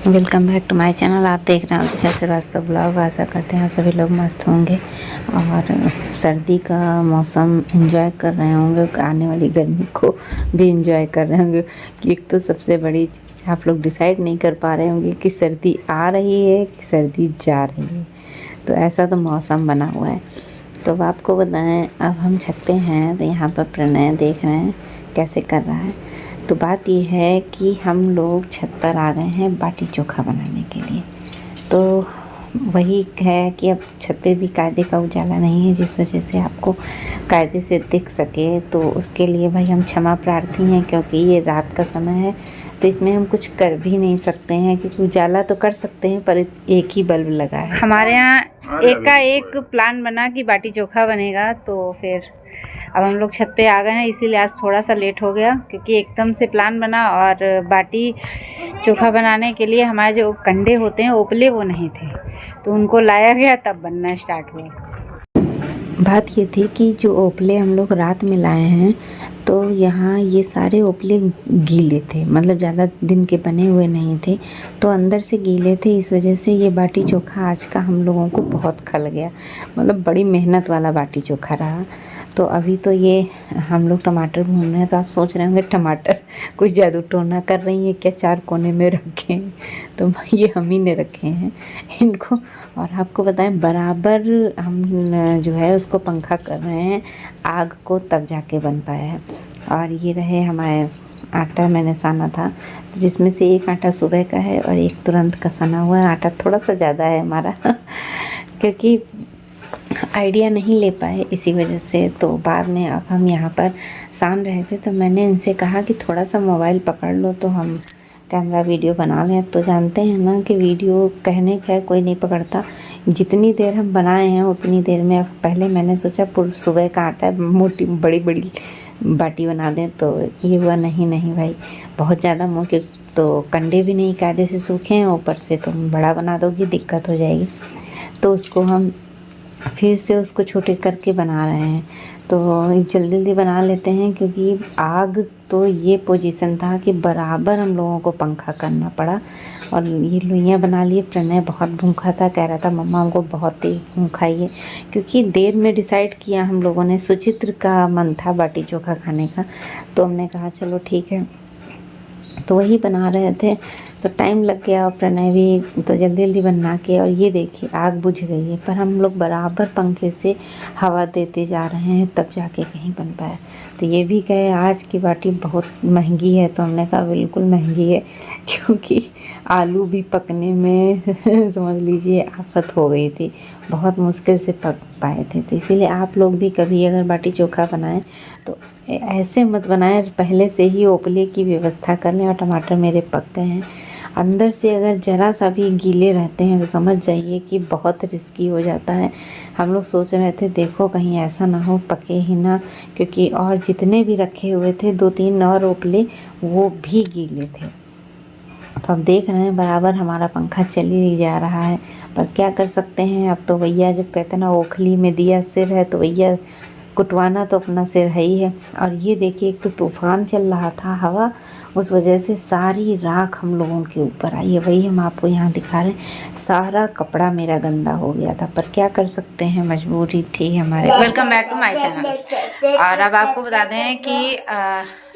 Welcome back to my channel. आप देख रहे हैं आदित्य श्रीवास्तव ब्लॉग। आशा करते हैं आप सभी लोग मस्त होंगे और सर्दी का मौसम एंजॉय कर रहे होंगे, आने वाली गर्मी को भी एंजॉय कर रहे होंगे। कि एक तो सबसे बड़ी चीज़ आप लोग डिसाइड नहीं कर पा रहे होंगे कि सर्दी आ रही है कि सर्दी जा रही है। तो ऐसा तो मौसम बना हुआ है। तो अब आपको बताएं, अब हम छत पे हैं तो यहाँ पर प्रणय देख रहे हैं कैसे कर रहा है। तो बात ये है कि हम लोग छत पर आ गए हैं बाटी चोखा बनाने के लिए। तो वही है कि अब छत पे भी कायदे का उजाला नहीं है, जिस वजह से आपको कायदे से दिख सके। तो उसके लिए भाई हम क्षमा प्रार्थी हैं, क्योंकि ये रात का समय है तो इसमें हम कुछ कर भी नहीं सकते हैं। क्योंकि उजाला तो कर सकते हैं पर एक ही बल्ब लगा है। हमारे यहाँ एक का एक प्लान बना कि बाटी चोखा बनेगा, तो फिर अब हम लोग छत पे आ गए हैं, इसीलिए आज थोड़ा सा लेट हो गया। क्योंकि एकदम से प्लान बना और बाटी चोखा बनाने के लिए हमारे जो कंडे होते हैं ओपले वो नहीं थे, तो उनको लाया गया तब बनना स्टार्ट हुआ। बात ये थी कि जो ओपले हम लोग रात में लाए हैं तो यहाँ ये सारे ओपले गीले थे, मतलब ज़्यादा दिन के बने हुए नहीं थे, तो अंदर से गीले थे। इस वजह से ये बाटी चोखा आज का हम लोगों को बहुत खल गया, मतलब बड़ी मेहनत वाला बाटी चोखा रहा। तो अभी तो ये हम लोग टमाटर भून रहे हैं, तो आप सोच रहे होंगे टमाटर कोई जादू टोना कर रही है क्या, चार कोने में रखे हैं। तो ये हम ही ने रखे हैं इनको। और आपको बताएं, बराबर हम जो है उसको पंखा कर रहे हैं आग को, तब जाके बन पाया है। और ये रहे हमारे आटा मैंने साना था, जिसमें से एक आटा सुबह का है और एक तुरंत का सना हुआ है। आटा थोड़ा सा ज़्यादा है हमारा क्योंकि आइडिया नहीं ले पाए इसी वजह से। तो बाद में अब हम यहाँ पर सान रहे थे तो मैंने इनसे कहा कि थोड़ा सा मोबाइल पकड़ लो तो हम कैमरा वीडियो बना लें। तो जानते हैं ना कि वीडियो कहने का कोई नहीं पकड़ता, जितनी देर हम बनाए हैं उतनी देर में। अब पहले मैंने सोचा सुबह का आटा मोटी बड़ी बड़ी बाटी बना दें, तो ये हुआ नहीं भाई, बहुत ज़्यादा मोटे तो कंडे भी नहीं कायदे से सूखे हैं, ऊपर से तुम बड़ा बना दोगी दिक्कत हो जाएगी। तो उसको हम फिर से उसको छोटे करके बना रहे हैं। तो जल्दी जल्दी बना लेते हैं, क्योंकि आग तो ये पोजीशन था कि बराबर हम लोगों को पंखा करना पड़ा। और ये लोइयाँ बना लिए। प्रणय बहुत भूखा था, कह रहा था मम्मा हमको बहुत तेज भूख आई है, क्योंकि देर में डिसाइड किया हम लोगों ने। सुचित्र का मन था बाटी चोखा खाने का, तो हमने कहा चलो ठीक है, तो वही बना रहे थे। तो टाइम लग गया और प्रणय भी तो जल्दी जल्दी बना के। और ये देखिए आग बुझ गई है, पर हम लोग बराबर पंखे से हवा देते जा रहे हैं तब जाके कहीं बन पाया। तो ये भी कहे आज की बाटी बहुत महंगी है, तो हमने कहा बिल्कुल महंगी है, क्योंकि आलू भी पकने में समझ लीजिए आफत हो गई थी, बहुत मुश्किल से पक पाए थे। तो इसीलिए आप लोग भी कभी अगर बाटी चोखा बनाएं तो ऐसे मत बनाएं, पहले से ही ओपले की व्यवस्था कर लें। और टमाटर मेरे पक गए हैं। अंदर से अगर ज़रा सा भी गीले रहते हैं तो समझ जाइए कि बहुत रिस्की हो जाता है। हम लोग सोच रहे थे देखो कहीं ऐसा ना हो पके ही ना, क्योंकि और जितने भी रखे हुए थे 2-3 और ओपले वो भी गीले थे। तो अब देख रहे हैं बराबर हमारा पंखा चल ही जा रहा है, पर क्या कर सकते हैं। अब तो भैया जब कहते हैं ना ओखली में दिया सिर है, तो भैया कुटवाना तो अपना सिर है ही है। और ये देखिए एक तो तूफान चल रहा था हवा, उस वजह से सारी राख हम लोगों के ऊपर आई है। वही हम आपको यहाँ दिखा रहे हैं, सारा कपड़ा मेरा गंदा हो गया था, पर क्या कर सकते हैं, मजबूरी थी हमारे। Welcome back to my channel. और अब आपको बता दें कि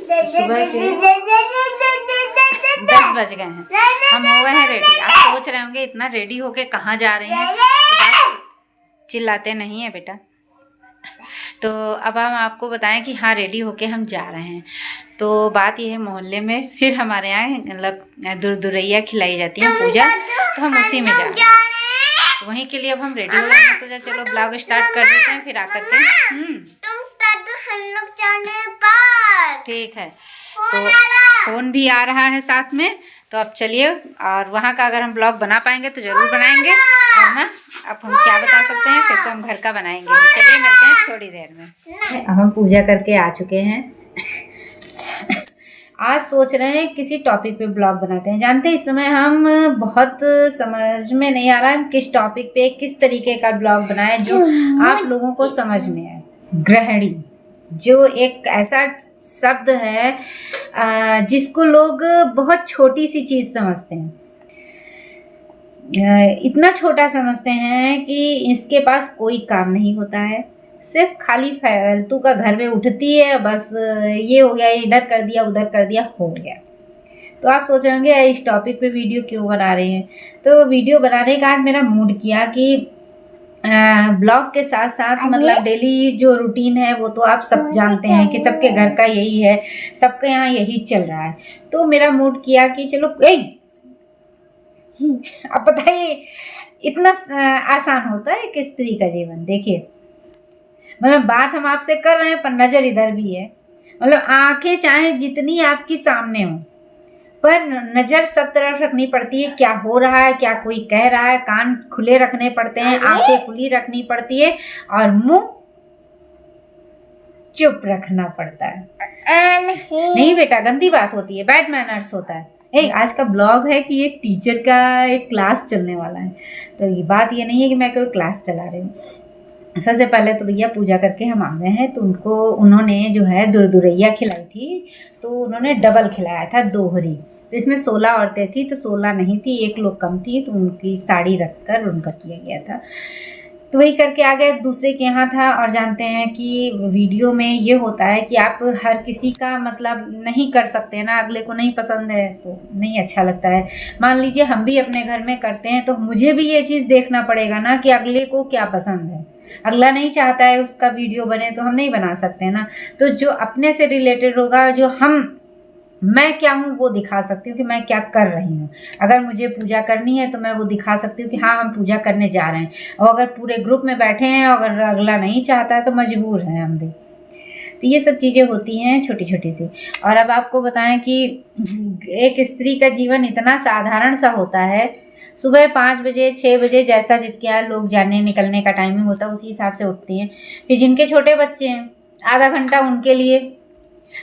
सुबह के 10 बज गए हैं, हम हो गए हैं रेडी। आप सोच रहे होंगे इतना रेडी होके कहाँ जा रहे हैं, तो चिल्लाते नहीं है बेटा। तो अब हम आपको बताएं कि हाँ रेडी होके हम जा रहे हैं। तो बात यह है, मोहल्ले में फिर हमारे यहाँ मतलब दुरैया खिलाई जाती है पूजा, तो हम उसी में जा रहे हैं। तो वहीं के लिए अब हम रेडी हो गए हैं। सोचा चलो ब्लॉग स्टार्ट कर देते हैं, फिर आकर के ठीक है। तो फोन भी आ रहा है साथ में, तो अब चलिए। और वहाँ का अगर हम ब्लॉग बना पाएंगे तो ज़रूर बनाएंगे, वरना अब हम क्या बता सकते हैं, फिर तो हम घर का बनाएंगे। चलिए मिलते हैं थोड़ी देर में। अब हम पूजा करके आ चुके हैं। आज सोच रहे हैं किसी टॉपिक पे ब्लॉग बनाते हैं। जानते हैं इस समय हम बहुत समझ में नहीं आ रहा है किस टॉपिक पे किस तरीके का ब्लॉग बनाएं जो आप लोगों को समझ में आए। गृहिणी जो एक ऐसा शब्द है जिसको लोग बहुत छोटी सी चीज़ समझते हैं, इतना छोटा समझते हैं कि इसके पास कोई काम नहीं होता है, सिर्फ खाली फालतू का घर में उठती है, बस ये हो गया, इधर कर दिया, उधर कर दिया, हो गया। तो आप सोच रहे होंगे इस टॉपिक पे वीडियो क्यों बना रहे हैं। तो वीडियो बनाने का आज मेरा मूड किया कि ब्लॉग के साथ साथ मतलब डेली जो रूटीन है वो तो आप सब जानते हैं कि सबके घर का यही है, सबके यहाँ यही चल रहा है। तो मेरा मूड किया कि चलो अब बताइए इतना आसान होता है कि स्त्री का जीवन। देखिए मतलब बात हम आपसे कर रहे हैं पर नज़र इधर भी है, मतलब आंखें चाहे जितनी आपकी सामने हो पर नज़र सब तरफ रखनी पड़ती है, क्या हो रहा है, क्या कोई कह रहा है, कान खुले रखने पड़ते हैं, आंखें खुली रखनी पड़ती है और मुंह चुप रखना पड़ता है। नहीं बेटा गंदी बात होती है, बैड मैनर्स होता है। आज का ब्लॉग है कि एक टीचर का एक क्लास चलने वाला है, तो ये बात ये नहीं है कि मैं कोई क्लास चला रही हूँ। सबसे पहले तो भैया पूजा करके हम आ गए हैं, तो उन्होंने जो है दुरदुरैया खिलाई थी, तो उन्होंने डबल खिलाया था, दोहरी। तो इसमें 16 औरतें थी, तो 16 नहीं थी, एक लोग कम थी, तो उनकी साड़ी रखकर उनका किया गया था। तो वही करके आ गए, दूसरे के यहाँ था। और जानते हैं कि वीडियो में ये होता है कि आप हर किसी का मतलब नहीं कर सकते ना, अगले को नहीं पसंद है तो नहीं अच्छा लगता है। मान लीजिए हम भी अपने घर में करते हैं तो मुझे भी ये चीज़ देखना पड़ेगा ना कि अगले को क्या पसंद है। अगला नहीं चाहता है उसका वीडियो बने तो हम नहीं बना सकते ना। तो जो अपने से रिलेटेड होगा, जो मैं क्या हूँ वो दिखा सकती हूँ कि मैं क्या कर रही हूँ। अगर मुझे पूजा करनी है तो मैं वो दिखा सकती हूँ कि हाँ हम पूजा करने जा रहे हैं। और अगर पूरे ग्रुप में बैठे हैं, अगर अगला नहीं चाहता है तो मजबूर हैं हम भी। तो ये सब चीज़ें होती हैं छोटी छोटी सी। और अब आपको बताएं कि एक स्त्री का जीवन इतना साधारण सा होता है। सुबह 5 बजे 6 बजे जैसा जिसके यहाँ लोग जाने निकलने का टाइमिंग होता है उसी हिसाब से उठती हैं। फिर जिनके छोटे बच्चे हैं आधा घंटा उनके लिए।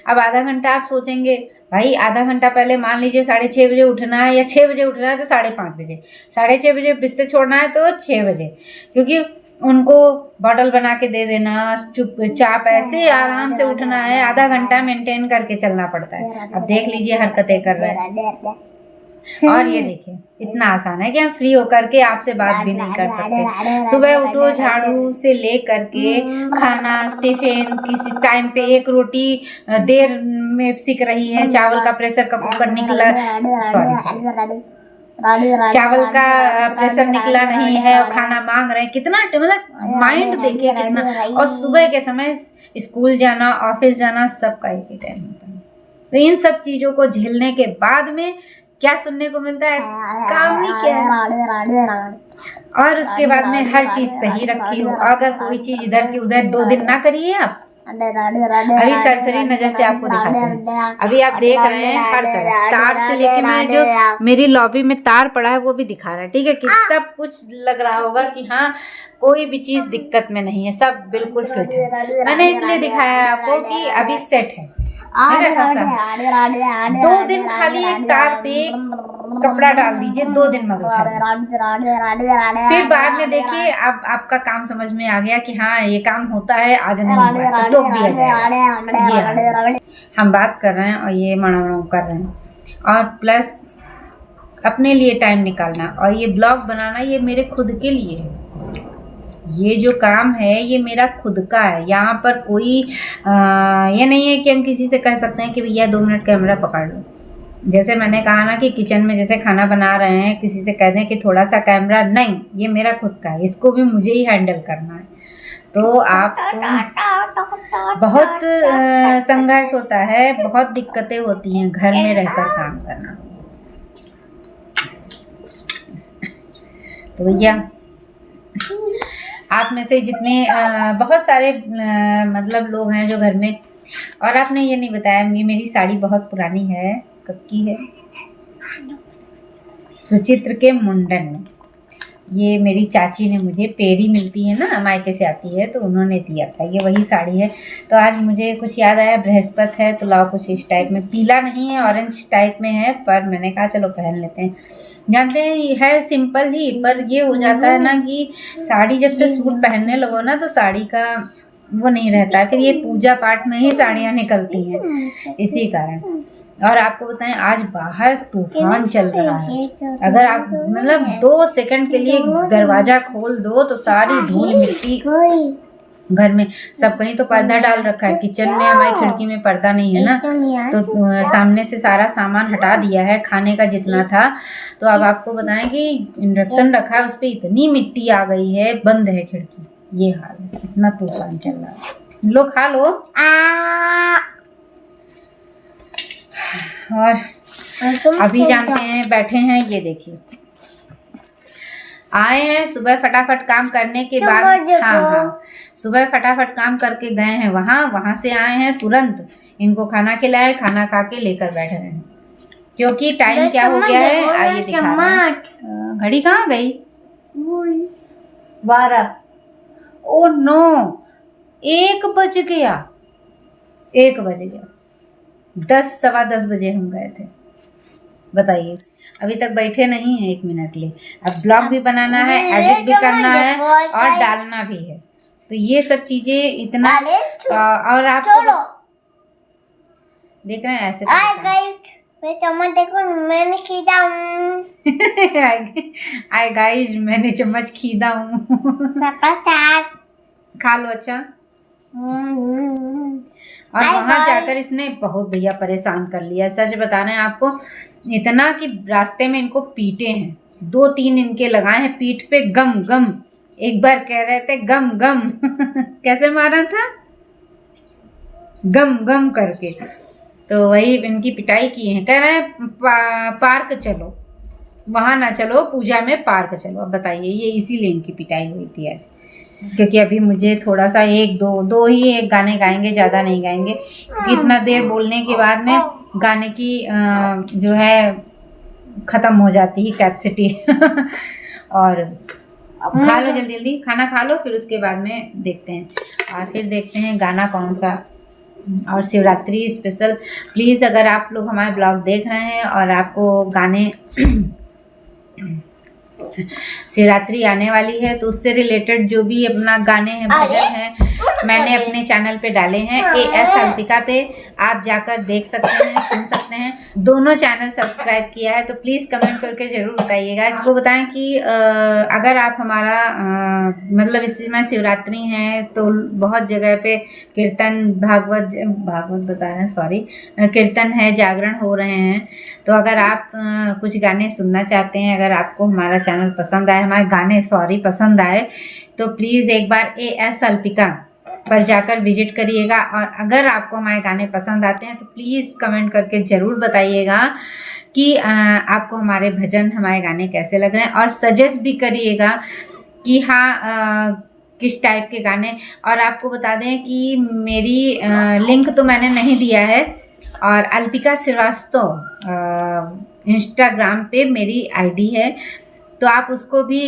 अब आधा घंटा आप सोचेंगे भाई आधा घंटा पहले मान लीजिए 6:30 बजे उठना है या 6 बजे उठना है तो 5:30 बजे, 6:30 बजे बिस्तर छोड़ना है तो 6 बजे, क्योंकि उनको बॉटल बना के दे देना, चुपचाप ऐसे आराम से उठना है, आधा घंटा मेंटेन करके चलना पड़ता है। अब देख लीजिए हरकतें कर रहे हैं। और ये देखिए इतना आसान है कि हम फ्री होकर के आपसे बात भी नहीं कर सकते। सुबह उठो, झाड़ू से ले करके खाना, टिफिन, किसी टाइम पे एक रोटी देर में सिक रही है, चावल का प्रेशर का कुकर निकला, सॉरी चावल का प्रेशर निकला नहीं है और खाना मांग रहे हैं, कितना मतलब माइंड देखिए कितना। और सुबह के समय स्कूल जाना, ऑफिस जाना, सबका एक ही टाइम होता है। तो इन सब चीजों को झेलने के बाद में क्या सुनने को मिलता है, काम ही क्या है। और उसके बाद में हर चीज सही रखी हो, अगर कोई चीज इधर की उधर 2 दिन ना करिए आप। अभी सरसरी नजर से आपको दिखाते हैं। अभी आप देख रहे हैं हर तरफ तार से लेके, मैं जो मेरी लॉबी में तार पड़ा है वो भी दिखा रहा है, ठीक है, कि सब कुछ लग रहा होगा कि हाँ कोई भी चीज दिक्कत में नहीं है, सब बिल्कुल फिट है। मैंने इसलिए दिखाया है आपको कि अभी सेट है। 2 दिन खाली एक तार पे कपड़ा डाल दीजिए, 2 दिन मत उठाइए। फिर बाद में देखिए अब आपका काम समझ में आ गया कि हाँ ये काम होता है, आज नहीं हुआ तो टोक दिया जाएगा। ये हम बात कर रहे हैं और ये मणा कर रहे हैं, और प्लस अपने लिए टाइम निकालना। और ये ब्लॉग बनाना ये मेरे खुद के लिए है, ये जो काम है ये मेरा खुद का है। यहाँ पर कोई ये नहीं है कि हम किसी से कह सकते हैं कि भैया 2 मिनट कैमरा पकड़ लो। जैसे मैंने कहा ना कि किचन में जैसे खाना बना रहे हैं, किसी से कह दें कि थोड़ा सा कैमरा, नहीं, ये मेरा खुद का है, इसको भी मुझे ही हैंडल करना है। तो आपको बहुत संघर्ष होता है, बहुत दिक्कतें होती हैं घर में रहकर काम करना। तो भैया आप में से जितने बहुत सारे मतलब लोग हैं जो घर में, और आपने ये नहीं बताया, मेरी साड़ी बहुत पुरानी है, कब की है, सुचित्र के मुंडन में। ये मेरी चाची ने मुझे, पेरी मिलती है ना मायके से आती है, तो उन्होंने दिया था, ये वही साड़ी है। तो आज मुझे कुछ याद आया, बृहस्पति है तो लाओ कुछ इस टाइप में, पीला नहीं है ऑरेंज टाइप में है, पर मैंने कहा चलो पहन लेते हैं। जानते हैं है सिंपल ही, पर ये हो जाता है ना कि साड़ी जब से सूट पहनने लगो ना तो साड़ी का वो नहीं रहता है, फिर ये पूजा पाठ में ही साड़ियाँ निकलती हैं इसी कारण। और आपको बताएं आज बाहर तूफान चल रहा है, अगर आप मतलब 2 सेकंड के लिए दरवाजा खोल दो तो सारी धूल मिट्टी घर में सब। कहीं तो पर्दा डाल रखा है, किचन में हमारी खिड़की में पर्दा नहीं है ना, तो सामने से सारा सामान हटा दिया है खाने का जितना था। तो अब आपको बताएं कि इंडक्शन रखा है, उस पर इतनी मिट्टी आ गई है, बंद है खिड़की, ये हाल है, इतना तूफान चल रहा है। लो खा लो। और अभी जानते हैं बैठे हैं, ये देखिए आए हैं सुबह फटाफट काम करने के बाद, हाँ सुबह फटाफट काम करके गए हैं वहाँ से आए हैं तुरंत, इनको खाना खिलाए, खाना खा के लेकर बैठ रहे हैं क्योंकि टाइम क्या हो गया है आइए दिखा रहे हैं। घड़ी कहाँ गई? 12। ओ नो, 1 बज गया, 1 बज गया। 10 सवा 10 बजे हम गए थे, बताइए अभी तक बैठे नहीं हैं 1 मिनट लिए। अब ब्लॉग भी बनाना है, एडिट भी करना है और डालना भी है, तो ये सब चीजें इतना। और आप देख रहे हैं ऐसे देखो मैंने खीदा हूँ। आए गाइस मैंने चम्मच खीदा हूँ। खा लो अच्छा। और वहां जाकर इसने बहुत भैया परेशान कर लिया, सच बता रहे हैं आपको, इतना कि रास्ते में इनको पीटे हैं, 2-3 इनके लगाए हैं पीठ पे, गम गम। एक बार कह रहे थे गम गम। कैसे मारा था? गम गम करके। तो वही इनकी पिटाई की है, कह रहे हैं पार्क चलो, वहां ना चलो पूजा में, पार्क चलो। अब बताइए, ये इसीलिए इनकी पिटाई हुई थी आज, क्योंकि अभी मुझे थोड़ा सा 1-2 ही एक गाने गाएंगे, ज़्यादा नहीं गाएंगे क्योंकि इतना देर बोलने के बाद में गाने की जो है ख़त्म हो जाती है कैपेसिटी। और खा लो जल्दी जल्दी, खाना खा लो, फिर उसके बाद में देखते हैं, और फिर देखते हैं गाना कौन सा। और शिवरात्रि स्पेशल प्लीज़, अगर आप लोग हमारे ब्लॉग देख रहे हैं और आपको गाने शिवरात्रि आने वाली है तो उससे रिलेटेड जो भी अपना गाने हैं, भजन हैं, मैंने अपने चैनल पे डाले हैं AS अल्पिका पे, आप जाकर देख सकते हैं, सुन सकते हैं। दोनों चैनल सब्सक्राइब किया है तो प्लीज़ कमेंट करके ज़रूर बताइएगा। वो बताएं कि अगर आप हमारा मतलब इस समय शिवरात्रि है तो बहुत जगह पे कीर्तन, भागवत बता रहे हैं, सॉरी, कीर्तन है, जागरण हो रहे हैं। तो अगर आप कुछ गाने सुनना चाहते हैं, अगर आपको हमारा चैनल पसंद आए, हमारे गाने पसंद आए, तो प्लीज़ एक बार AS अल्पिका पर जाकर विजिट करिएगा। और अगर आपको हमारे गाने पसंद आते हैं तो प्लीज़ कमेंट करके ज़रूर बताइएगा कि आपको हमारे भजन, हमारे गाने कैसे लग रहे हैं, और सजेस्ट भी करिएगा कि हाँ किस टाइप के गाने। और आपको बता दें कि मेरी लिंक तो मैंने नहीं दिया है, और अल्पिका श्रीवास्तव इंस्टाग्राम पे मेरी ID है, तो आप उसको भी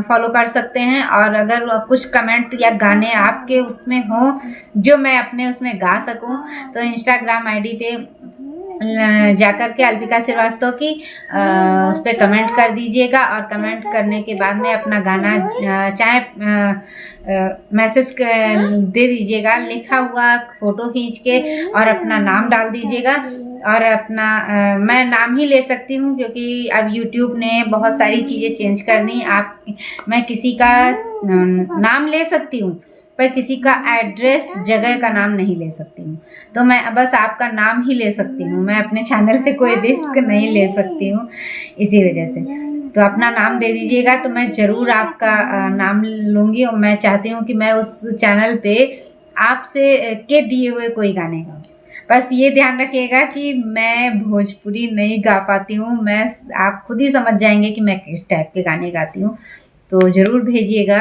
फॉलो कर सकते हैं। और अगर कुछ कमेंट या गाने आपके उसमें हो जो मैं अपने उसमें गा सकूं, तो इंस्टाग्राम ID पे जाकर के अल्पिका श्रीवास्तव की उस पर कमेंट कर दीजिएगा। और कमेंट करने के बाद में अपना गाना चाहे मैसेज दे दीजिएगा, लिखा हुआ फ़ोटो खींच के, और अपना नाम डाल दीजिएगा। और अपना मैं नाम ही ले सकती हूँ क्योंकि अब YouTube ने बहुत सारी चीज़ें चेंज कर दी। मैं किसी का नाम ले सकती हूँ पर किसी का एड्रेस, जगह का नाम नहीं ले सकती हूँ। तो मैं बस आपका नाम ही ले सकती हूँ, मैं अपने चैनल पे कोई रिस्क नहीं ले सकती हूँ, इसी वजह से। तो अपना नाम दे दीजिएगा तो मैं ज़रूर आपका नाम लूँगी। और मैं चाहती हूँ कि मैं उस चैनल पे आपसे के दिए हुए कोई गाने गाऊँ। बस ये ध्यान रखिएगा कि मैं भोजपुरी नहीं गा पाती हूँ, आप खुद ही समझ जाएंगे कि मैं किस टाइप के गाने गाती हूँ। तो ज़रूर भेजिएगा,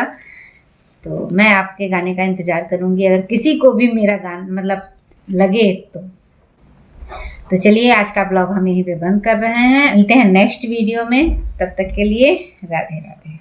तो मैं आपके गाने का इंतज़ार करूँगी अगर किसी को भी मेरा गाना मतलब लगे तो चलिए आज का ब्लॉग हम यहीं पे बंद कर रहे हैं। मिलते हैं नेक्स्ट वीडियो में, तब तक के लिए राधे राधे।